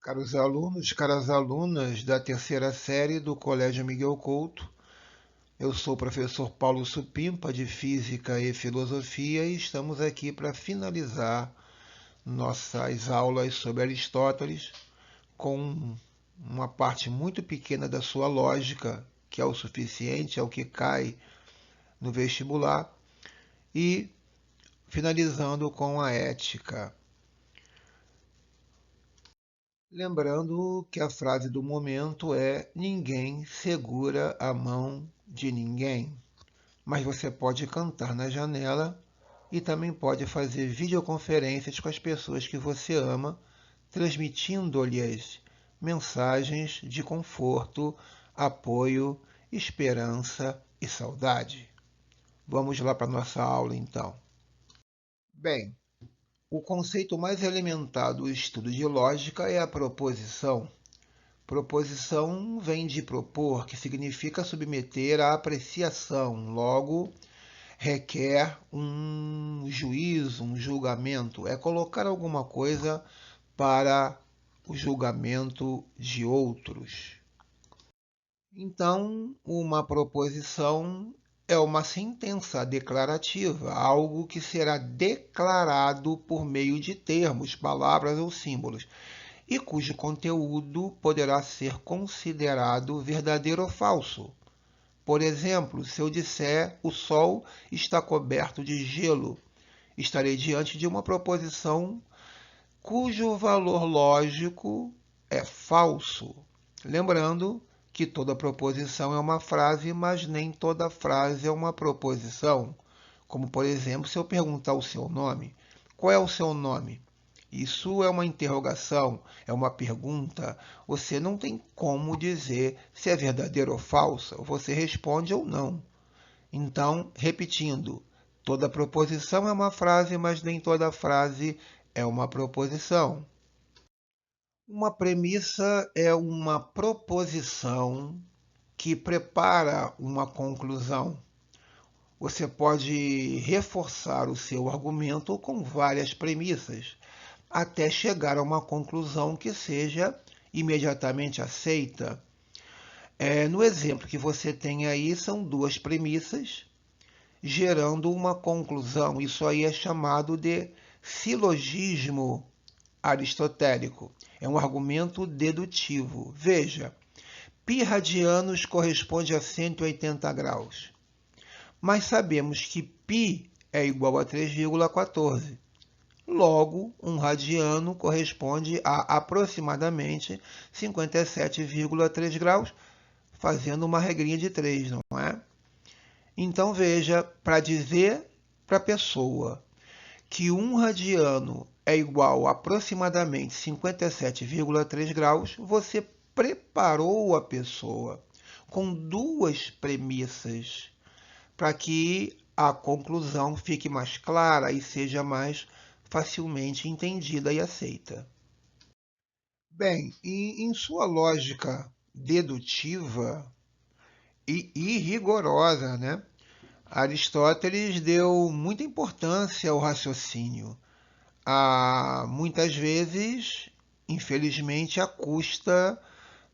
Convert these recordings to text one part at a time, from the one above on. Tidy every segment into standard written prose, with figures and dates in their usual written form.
Caros alunos, caras alunas da terceira série do Colégio Miguel Couto, eu sou o professor Paulo Supimpa, de Física e Filosofia, e estamos aqui para finalizar nossas aulas sobre Aristóteles com uma parte muito pequena da sua lógica, que é o suficiente, é o que cai no vestibular, e finalizando com a ética. Lembrando que a frase do momento é: ninguém segura a mão de ninguém. Mas você pode cantar na janela e também pode fazer videoconferências com as pessoas que você ama, transmitindo-lhes mensagens de conforto, apoio, esperança e saudade. Vamos lá para a nossa aula então. Bem, o conceito mais elementar do estudo de lógica é a proposição. Proposição vem de propor, que significa submeter à apreciação, logo requer um juízo, um julgamento, é colocar alguma coisa para o julgamento de outros. Então, uma proposição é uma sentença declarativa, algo que será declarado por meio de termos, palavras ou símbolos, e cujo conteúdo poderá ser considerado verdadeiro ou falso. Por exemplo, se eu disser o Sol está coberto de gelo, estarei diante de uma proposição cujo valor lógico é falso. Lembrando que toda proposição é uma frase, mas nem toda frase é uma proposição. Como, por exemplo, se eu perguntar o seu nome, qual é o seu nome? Isso é uma interrogação, é uma pergunta. Você não tem como dizer se é verdadeiro ou falso. Você responde ou não. Então, repetindo, toda proposição é uma frase, mas nem toda frase é uma proposição. Uma premissa é uma proposição que prepara uma conclusão. Você pode reforçar o seu argumento com várias premissas, até chegar a uma conclusão que seja imediatamente aceita. No exemplo que você tem aí, são duas premissas gerando uma conclusão. Isso aí é chamado de silogismo aristotélico. É um argumento dedutivo. Veja, π radianos corresponde a 180 graus, mas sabemos que π é igual a 3,14. Logo, um radiano corresponde a aproximadamente 57,3 graus, fazendo uma regrinha de 3, não é? Então veja, para dizer para a pessoa que um radiano é igual a aproximadamente 57,3 graus, você preparou a pessoa com duas premissas para que a conclusão fique mais clara e seja mais facilmente entendida e aceita. Bem, em sua lógica dedutiva e rigorosa, né, Aristóteles deu muita importância ao raciocínio, muitas vezes, infelizmente, à custa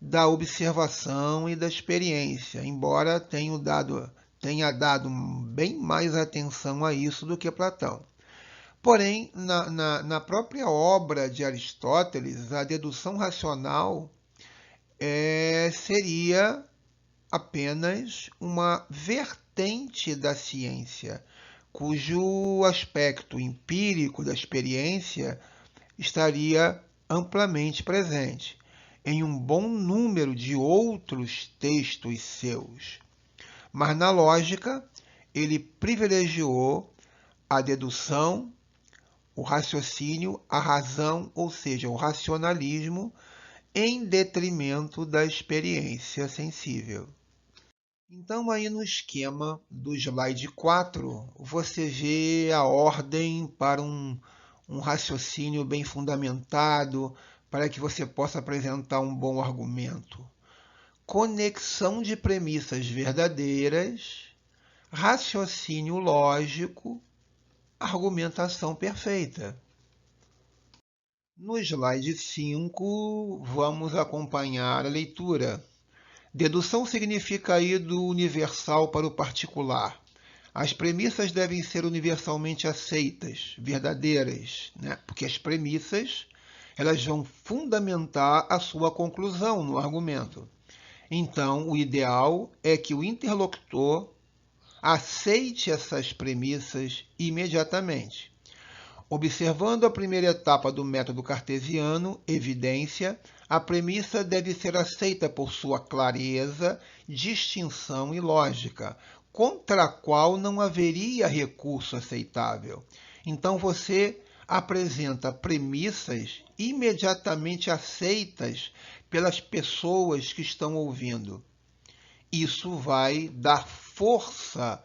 da observação e da experiência, embora tenha dado bem mais atenção a isso do que Platão. Porém, na própria obra de Aristóteles, a dedução racional seria apenas uma vertente da ciência, cujo aspecto empírico da experiência estaria amplamente presente em um bom número de outros textos seus. Mas na lógica, ele privilegiou a dedução, o raciocínio, a razão, ou seja, o racionalismo, em detrimento da experiência sensível. Então, aí no esquema do slide 4, você vê a ordem para um raciocínio bem fundamentado, para que você possa apresentar um bom argumento. Conexão de premissas verdadeiras, raciocínio lógico, argumentação perfeita. No slide 5, vamos acompanhar a leitura. Dedução significa ir do universal para o particular. As premissas devem ser universalmente aceitas, verdadeiras, né? Porque as premissas elas vão fundamentar a sua conclusão no argumento. Então, o ideal é que o interlocutor aceite essas premissas imediatamente. Observando a primeira etapa do método cartesiano, evidência, a premissa deve ser aceita por sua clareza, distinção e lógica, contra a qual não haveria recurso aceitável. Então você apresenta premissas imediatamente aceitas pelas pessoas que estão ouvindo. Isso vai dar força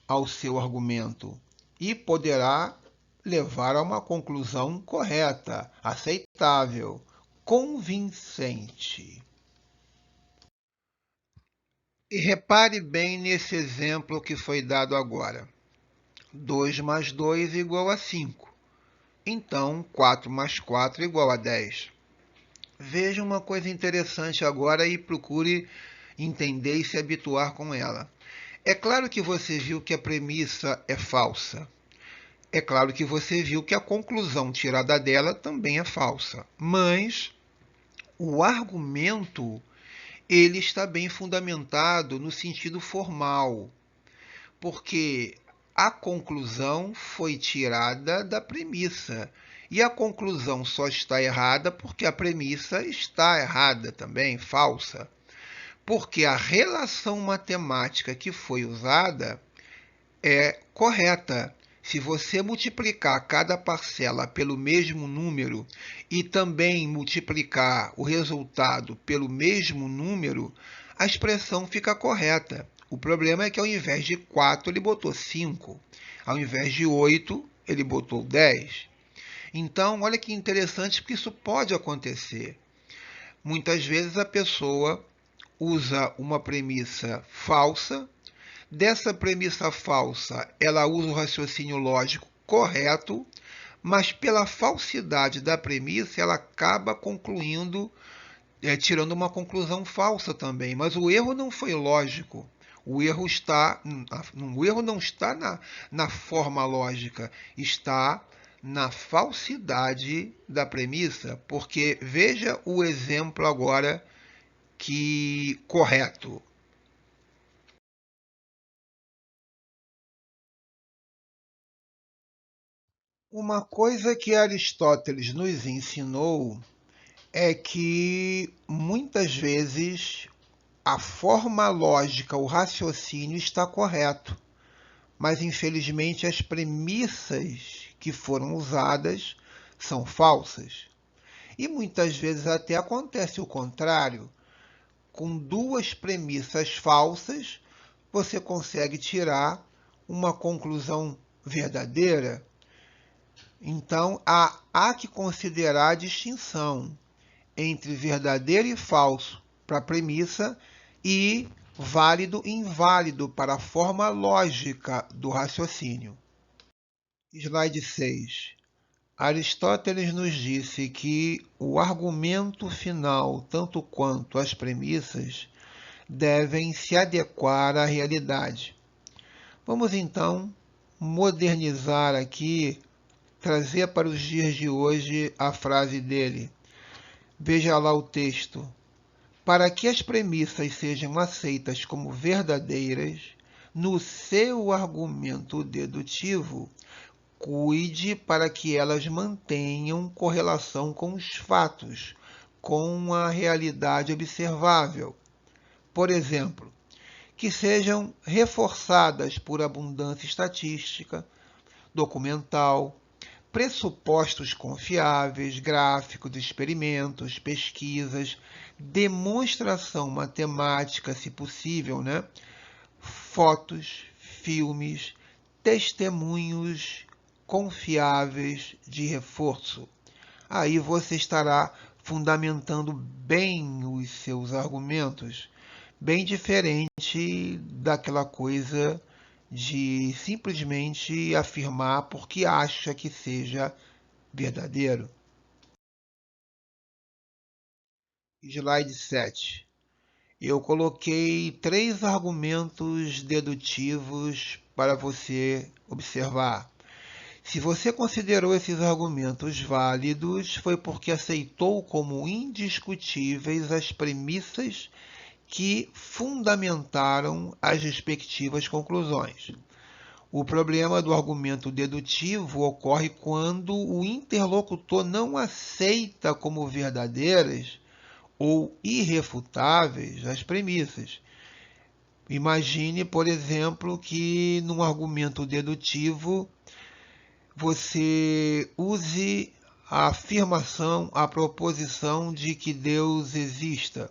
ao seu argumento e poderá levar a uma conclusão correta, aceitável, convincente. E repare bem nesse exemplo que foi dado agora. 2 mais 2 igual a 5. Então, 4 mais 4 igual a 10. Veja uma coisa interessante agora e procure entender e se habituar com ela. É claro que você viu que a premissa é falsa. É claro que você viu que a conclusão tirada dela também é falsa. Mas o argumento ele está bem fundamentado no sentido formal, porque a conclusão foi tirada da premissa. E a conclusão só está errada porque a premissa está errada também, falsa. Porque a relação matemática que foi usada é correta. Se você multiplicar cada parcela pelo mesmo número e também multiplicar o resultado pelo mesmo número, a expressão fica correta. O problema é que ao invés de 4, ele botou 5. Ao invés de 8, ele botou 10. Então, olha que interessante, porque isso pode acontecer. Muitas vezes a pessoa usa uma premissa falsa. Dessa premissa falsa, ela usa o raciocínio lógico correto, mas pela falsidade da premissa, ela acaba concluindo, tirando uma conclusão falsa também. Mas o erro não foi lógico. O erro não está na forma lógica, está na falsidade da premissa, porque veja o exemplo agora que correto. Uma coisa que Aristóteles nos ensinou é que muitas vezes a forma lógica, o raciocínio está correto, mas infelizmente as premissas que foram usadas são falsas. E muitas vezes até acontece o contrário. Com duas premissas falsas, você consegue tirar uma conclusão verdadeira. Então, há que considerar a distinção entre verdadeiro e falso para a premissa e válido e inválido para a forma lógica do raciocínio. Slide 6. Aristóteles nos disse que o argumento final, tanto quanto as premissas, devem se adequar à realidade. Vamos então modernizar aqui, trazer para os dias de hoje a frase dele. Veja lá o texto. Para que as premissas sejam aceitas como verdadeiras, no seu argumento dedutivo, cuide para que elas mantenham correlação com os fatos, com a realidade observável. Por exemplo, que sejam reforçadas por abundância estatística, documental, pressupostos confiáveis, gráficos, experimentos, pesquisas, demonstração matemática, se possível, né? Fotos, filmes, testemunhos confiáveis de reforço. Aí você estará fundamentando bem os seus argumentos, bem diferente daquela coisa de simplesmente afirmar porque acha que seja verdadeiro. Slide 7. Eu coloquei 3 argumentos dedutivos para você observar. Se você considerou esses argumentos válidos, foi porque aceitou como indiscutíveis as premissas que fundamentaram as respectivas conclusões. O problema do argumento dedutivo ocorre quando o interlocutor não aceita como verdadeiras ou irrefutáveis as premissas. Imagine, por exemplo, que num argumento dedutivo você use a afirmação, a proposição de que Deus exista.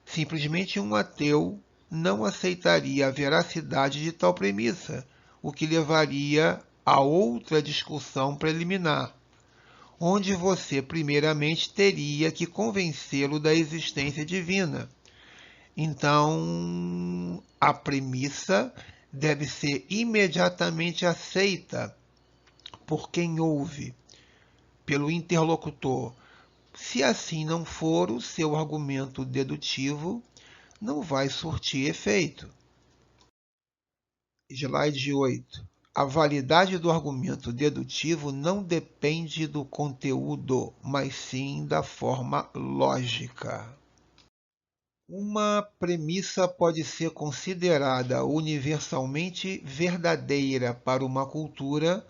Simplesmente um ateu não aceitaria a veracidade de tal premissa, o que levaria a outra discussão preliminar, onde você primeiramente teria que convencê-lo da existência divina. Então, a premissa deve ser imediatamente aceita por quem ouve, pelo interlocutor. Se assim não for, o seu argumento dedutivo não vai surtir efeito. Slide 8. A validade do argumento dedutivo não depende do conteúdo, mas sim da forma lógica. Uma premissa pode ser considerada universalmente verdadeira para uma cultura,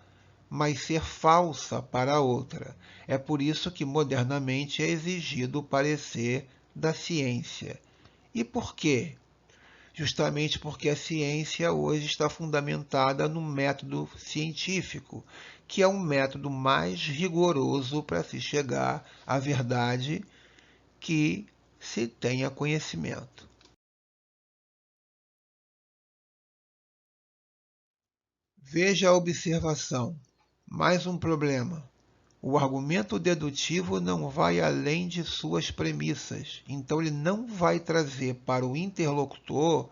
mas ser falsa para outra. É por isso que modernamente é exigido o parecer da ciência. E por quê? Justamente porque a ciência hoje está fundamentada no método científico, que é um método mais rigoroso para se chegar à verdade que se tenha conhecimento. Veja a observação. Mais um problema. O argumento dedutivo não vai além de suas premissas, então ele não vai trazer para o interlocutor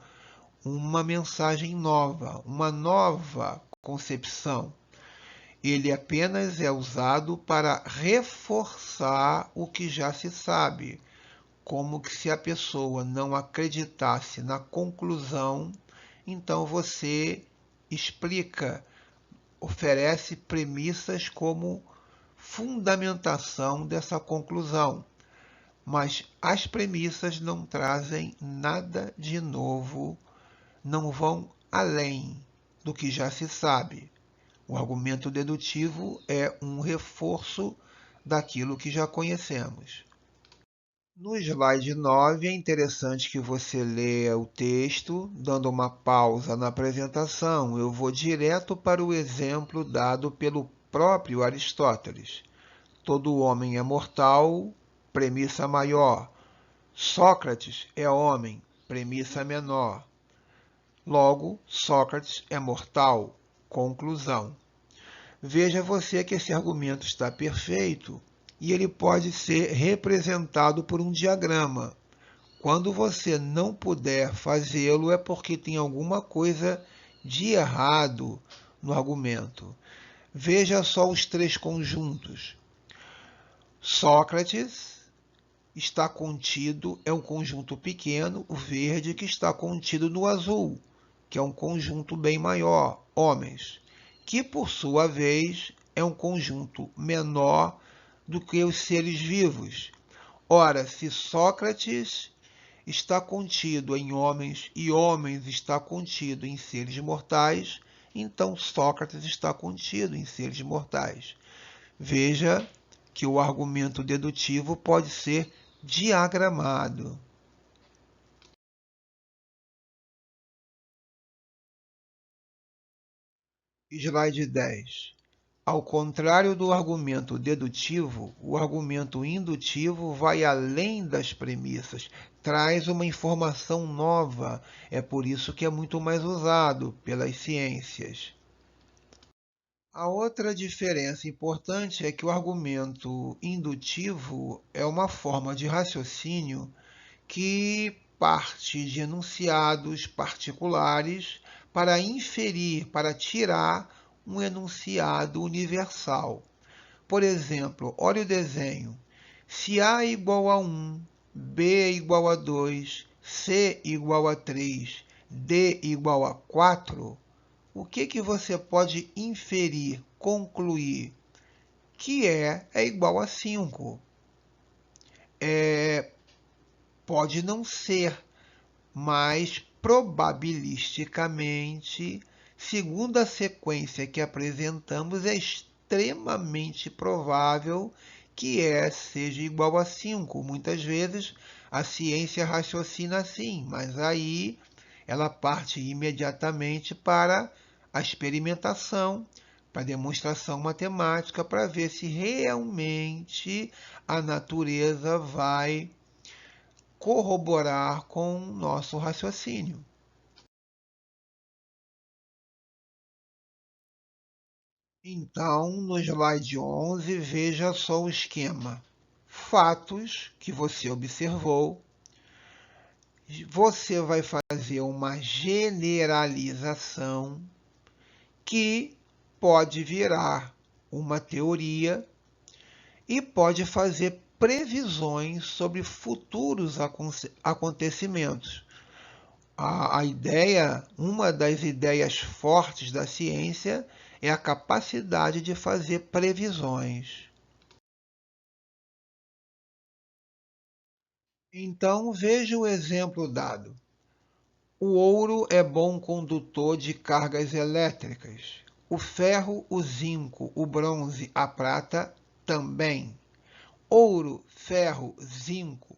uma mensagem nova, uma nova concepção. Ele apenas é usado para reforçar o que já se sabe, como que se a pessoa não acreditasse na conclusão, então você explica, oferece premissas como fundamentação dessa conclusão. Mas as premissas não trazem nada de novo, não vão além do que já se sabe. O argumento dedutivo é um reforço daquilo que já conhecemos. No slide 9, é interessante que você leia o texto, dando uma pausa na apresentação. Eu vou direto para o exemplo dado pelo próprio Aristóteles. Todo homem é mortal, premissa maior. Sócrates é homem, premissa menor. Logo, Sócrates é mortal, conclusão. Veja você que esse argumento está perfeito e ele pode ser representado por um diagrama. Quando você não puder fazê-lo, é porque tem alguma coisa de errado no argumento. Veja só os 3 conjuntos. Sócrates está contido, é um conjunto pequeno, o verde, que está contido no azul, que é um conjunto bem maior, homens, que por sua vez é um conjunto menor do que os seres vivos. Ora, se Sócrates está contido em homens e homens está contido em seres mortais, então Sócrates está contido em seres mortais. Veja que o argumento dedutivo pode ser diagramado. Slide 10. Ao contrário do argumento dedutivo, o argumento indutivo vai além das premissas, traz uma informação nova. É por isso que é muito mais usado pelas ciências. A outra diferença importante é que o argumento indutivo é uma forma de raciocínio que parte de enunciados particulares para inferir, para tirar um enunciado universal. Por exemplo, olha o desenho. Se A é igual a 1 B igual a 2, C igual a 3, D igual a 4, o que você pode inferir, concluir? Que é igual a 5. Pode não ser, mas probabilisticamente, segundo a sequência que apresentamos, é extremamente provável que seja igual a 5. Muitas vezes a ciência raciocina assim, mas aí ela parte imediatamente para a experimentação, para a demonstração matemática, para ver se realmente a natureza vai corroborar com o nosso raciocínio. Então, no slide 11, veja só o esquema. Fatos que você observou, você vai fazer uma generalização que pode virar uma teoria e pode fazer previsões sobre futuros acontecimentos. A ideia, uma das ideias fortes da ciência é a capacidade de fazer previsões. Então, veja o exemplo dado. O ouro é bom condutor de cargas elétricas. O ferro, o zinco, o bronze, a prata também. Ouro, ferro, zinco,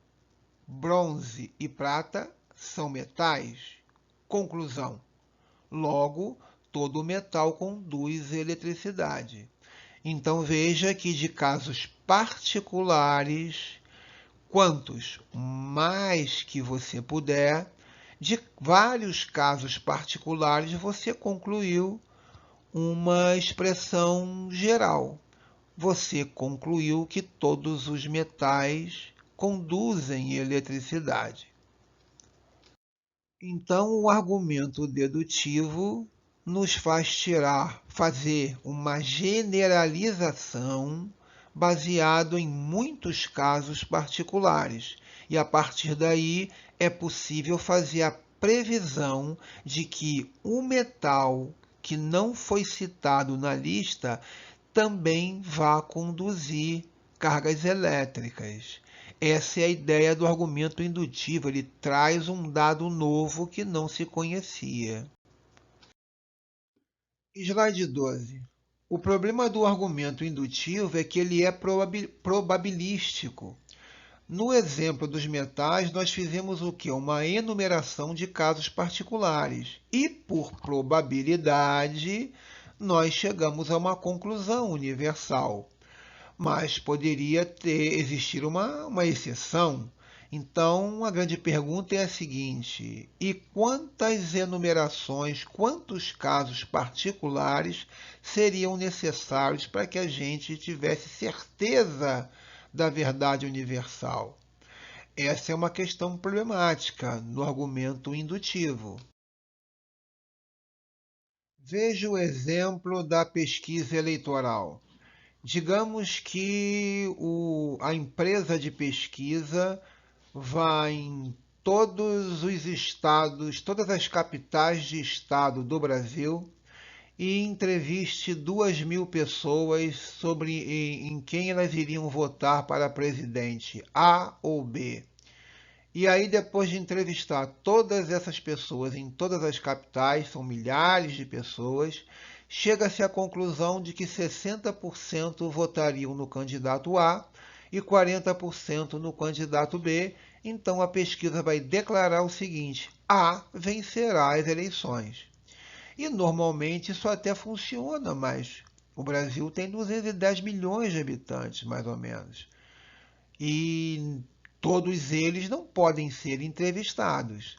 bronze e prata são metais. Conclusão: logo, todo metal conduz eletricidade. Então veja que de casos particulares, quantos mais que você puder, de vários casos particulares você concluiu uma expressão geral. Você concluiu que todos os metais conduzem eletricidade. Então, o argumento dedutivo nos faz fazer uma generalização baseado em muitos casos particulares. E a partir daí é possível fazer a previsão de que o metal que não foi citado na lista também vai conduzir cargas elétricas. Essa é a ideia do argumento indutivo, ele traz um dado novo que não se conhecia. Slide 12. O problema do argumento indutivo é que ele é probabilístico. No exemplo dos metais, nós fizemos o quê? Uma enumeração de casos particulares. E, por probabilidade, nós chegamos a uma conclusão universal. Mas poderia existir uma exceção. Então, a grande pergunta é a seguinte: e quantas enumerações, quantos casos particulares seriam necessários para que a gente tivesse certeza da verdade universal? Essa é uma questão problemática no argumento indutivo. Veja o exemplo da pesquisa eleitoral. Digamos que a empresa de pesquisa vá em todos os estados, todas as capitais de estado do Brasil e entreviste 2.000 pessoas sobre em quem elas iriam votar para presidente, A ou B. E aí, depois de entrevistar todas essas pessoas em todas as capitais, são milhares de pessoas, chega-se à conclusão de que 60% votariam no candidato A e 40% no candidato B. Então, a pesquisa vai declarar o seguinte: A vencerá as eleições. E normalmente isso até funciona, mas o Brasil tem 210 milhões de habitantes, mais ou menos. E todos eles não podem ser entrevistados.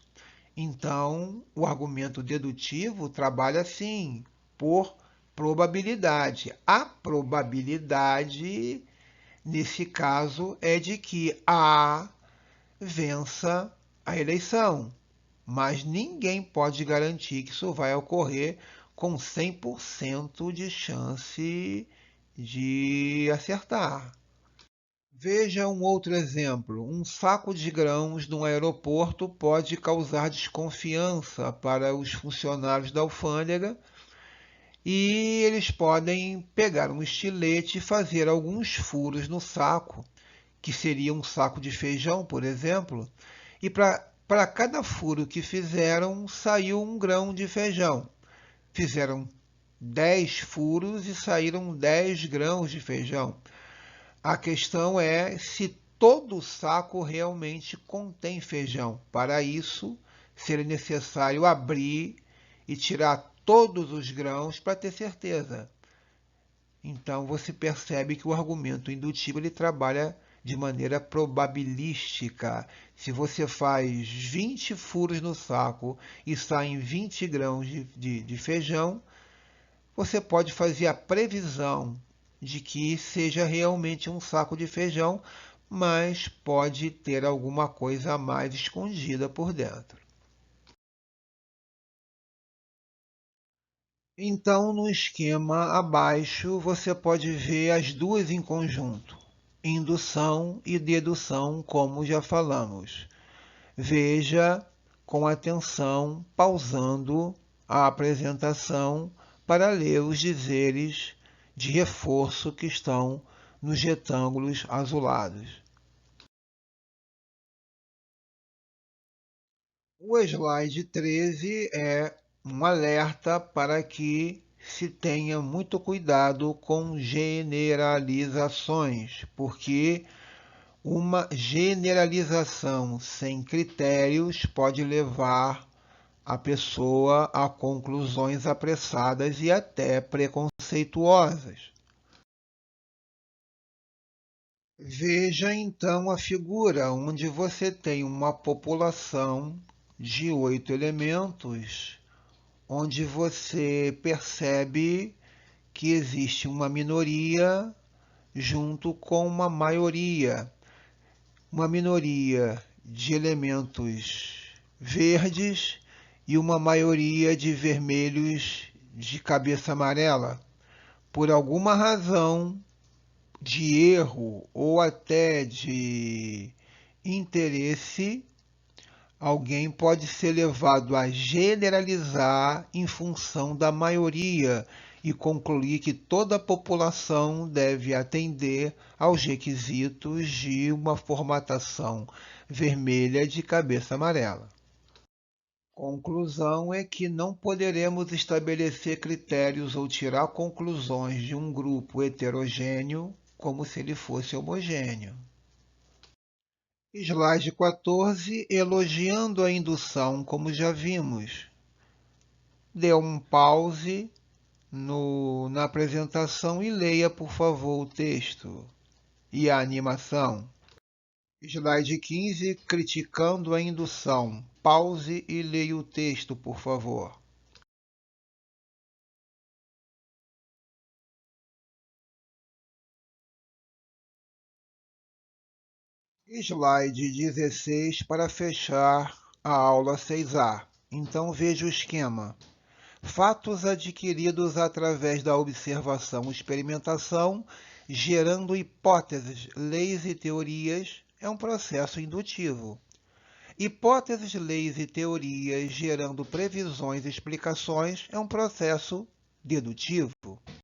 Então, o argumento dedutivo trabalha assim, por probabilidade. A probabilidade, nesse caso, é de que A vença a eleição, mas ninguém pode garantir que isso vai ocorrer com 100% de chance de acertar. Veja um outro exemplo. Um saco de grãos no aeroporto pode causar desconfiança para os funcionários da alfândega e eles podem pegar um estilete e fazer alguns furos no saco, que seria um saco de feijão, por exemplo, e para cada furo que fizeram, saiu um grão de feijão. Fizeram 10 furos e saíram 10 grãos de feijão. A questão é se todo o saco realmente contém feijão. Para isso, seria necessário abrir e tirar todos os grãos para ter certeza. Então você percebe que o argumento indutivo ele trabalha de maneira probabilística. Se você faz 20 furos no saco e saem 20 grãos de feijão, você pode fazer a previsão de que seja realmente um saco de feijão, mas pode ter alguma coisa a mais escondida por dentro. Então, no esquema abaixo, você pode ver as duas em conjunto, indução e dedução, como já falamos. Veja com atenção, pausando a apresentação para ler os dizeres de reforço que estão nos retângulos azulados. O slide 13 é um alerta para que se tenha muito cuidado com generalizações, porque uma generalização sem critérios pode levar a pessoa a conclusões apressadas e até preconceituosas. Veja então a figura onde você tem uma população de 8 elementos, onde você percebe que existe uma minoria junto com uma maioria. Uma minoria de elementos verdes e uma maioria de vermelhos de cabeça amarela. Por alguma razão de erro ou até de interesse, alguém pode ser levado a generalizar em função da maioria e concluir que toda a população deve atender aos requisitos de uma formatação vermelha de cabeça amarela. Conclusão é que não poderemos estabelecer critérios ou tirar conclusões de um grupo heterogêneo como se ele fosse homogêneo. Slide 14, elogiando a indução, como já vimos. Dê um pause na apresentação e leia, por favor, o texto e a animação. Slide 15, criticando a indução. Pause e leia o texto, por favor. Slide 16 para fechar a aula 6A. Então veja o esquema. Fatos adquiridos através da observação e experimentação, gerando hipóteses, leis e teorias, é um processo indutivo. Hipóteses, leis e teorias gerando previsões e explicações é um processo dedutivo.